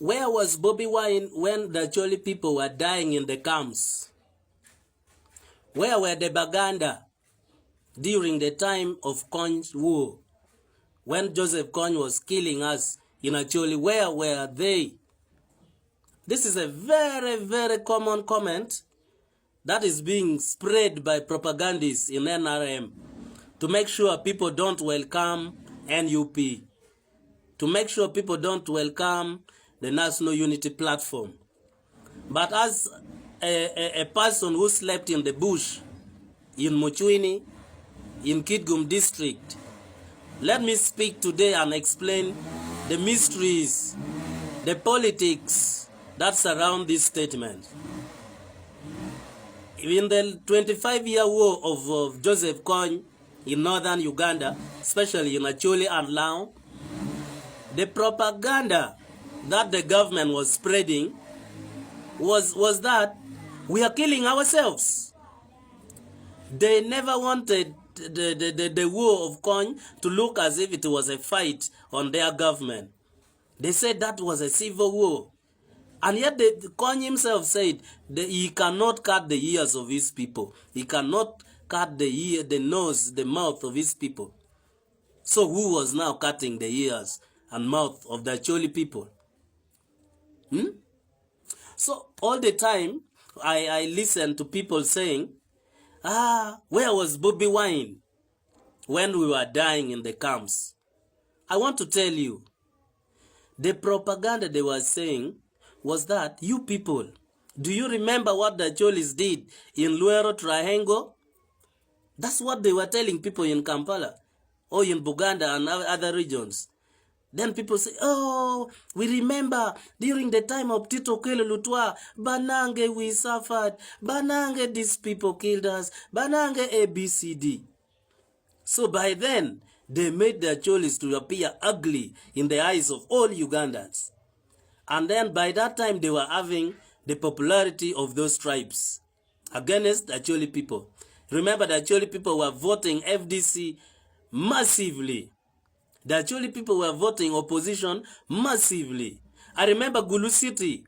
Where was Bobby Wine when the Acholi people were dying in the camps? Where were the Baganda during the time of Kony's war? When Joseph Kony was killing us in Acholi, where were they? This is a very, very common comment that is being spread by propagandists in NRM to make sure people don't welcome NUP, to make sure people don't welcome the National Unity Platform. But as a person who slept in the bush in Muchwini, in Kitgum district, let me speak today and explain the mysteries, the politics that surround this statement. In the 25-year war of Joseph Kony in northern Uganda, especially in Acholi and Lao, the propaganda that the government was spreading was that we are killing ourselves. They never wanted the war of Kony to look as if it was a fight on their government. They said that was a civil war. And yet Kony himself said that he cannot cut the ears of his people. He cannot cut the ear, the nose, the mouth of his people. So who was now cutting the ears and mouth of the Acholi people? So all the time I listen to people saying, where was Bobby Wine when we were dying in the camps? I want to tell you, the propaganda they were saying was that you people, do you remember what the Acholis did in Luero Triangle? That's what they were telling people in Kampala or in Buganda and other regions. Then people say, oh, we remember during the time of Tito Okello Lutwa, Banange we suffered, Banange these people killed us, Banange ABCD. So by then, they made the Acholis to appear ugly in the eyes of all Ugandans. And then by that time, they were having the popularity of those tribes against the Acholi people. Remember, the Acholi people were voting FDC massively. The Acholi people were voting opposition massively. I remember Gulu City,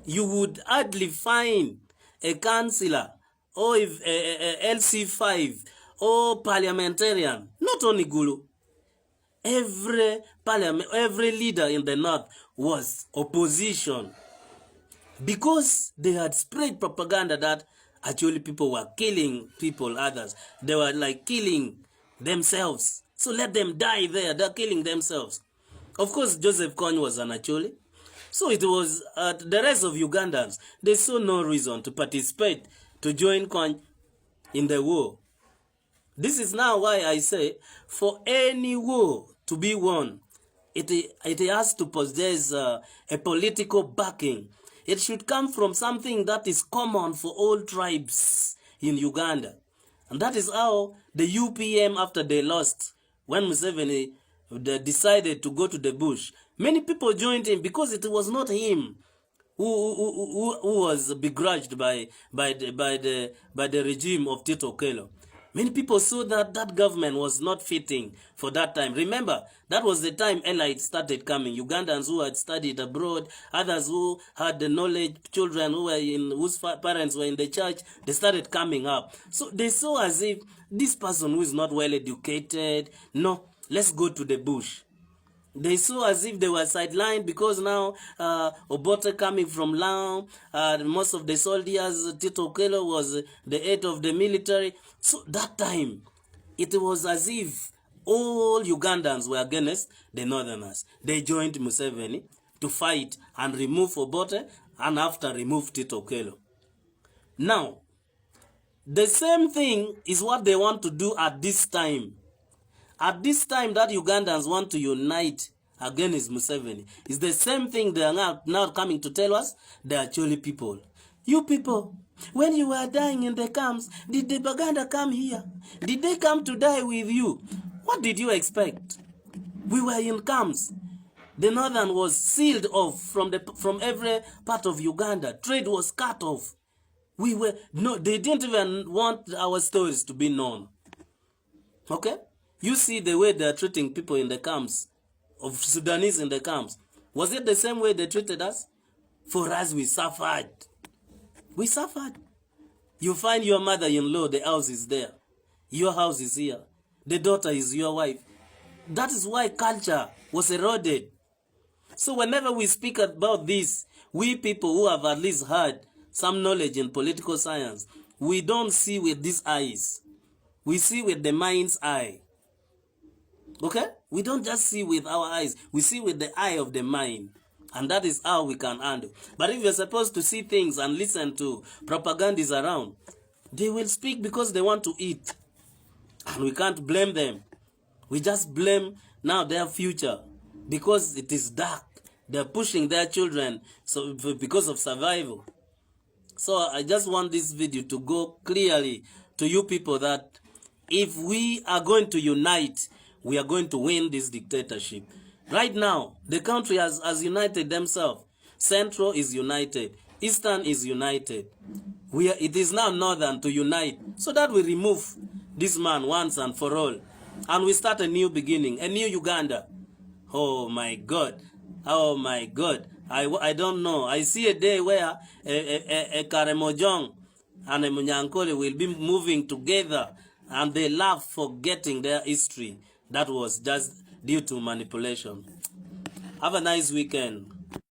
you would hardly find a councillor or a LC5 or parliamentarian, not only Gulu. Every leader in the north was opposition because they had spread propaganda that actually people were killing people, others. They were like killing themselves. So let them die there. They're killing themselves. Of course, Joseph Kony was an Acholi. So it was the rest of Ugandans. They saw no reason to participate, to join Kony in the war. This is now why I say, for any war to be won, it has to possess a political backing. It should come from something that is common for all tribes in Uganda. And that is how the UPM, after they lost, when Museveni decided to go to the bush, many people joined him because it was not him who was begrudged by the regime of Tito Okello. Many people saw that that government was not fitting for that time. Remember, that was the time elites started coming. Ugandans who had studied abroad, others who had the knowledge, children who were whose parents were in the church, they started coming up. So they saw as if this person who is not well educated, no, let's go to the bush. They saw as if they were sidelined because now Obote coming from Lao, most of the soldiers, Tito Okello was the head of the military. So that time, it was as if all Ugandans were against the Northerners. They joined Museveni to fight and remove Obote and after remove Tito Okello. Now, the same thing is what they want to do at this time. At this time that Ugandans want to unite against Museveni, is the same thing they are now coming to tell us, the Acholi people. You people, when you were dying in the camps, did the Baganda come here? Did they come to die with you? What did you expect? We were in camps. The northern was sealed off from every part of Uganda. Trade was cut off. They didn't even want our stories to be known. Okay? You see the way they are treating people in the camps, of Sudanese in the camps. Was it the same way they treated us? For us, we suffered. We suffered. You find your mother-in-law, the house is there. Your house is here. The daughter is your wife. That is why culture was eroded. So whenever we speak about this, we people who have at least had some knowledge in political science, we don't see with these eyes. We see with the mind's eye. Okay? We don't just see with our eyes. We see with the eye of the mind. And that is how we can handle. But if you're supposed to see things and listen to propagandists around, they will speak because they want to eat. And we can't blame them. We just blame now their future because it is dark. They're pushing their children because of survival. So I just want this video to go clearly to you people that if we are going to unite, we are going to win this dictatorship. Right now, the country has united themselves. Central is united. Eastern is united. It is now Northern to unite so that we remove this man once and for all. And we start a new beginning, a new Uganda. Oh my God. Oh my God. I don't know. I see a day where a Karemojong and a Munyankole will be moving together and they laugh forgetting their history. That was just due to manipulation. Have a nice weekend.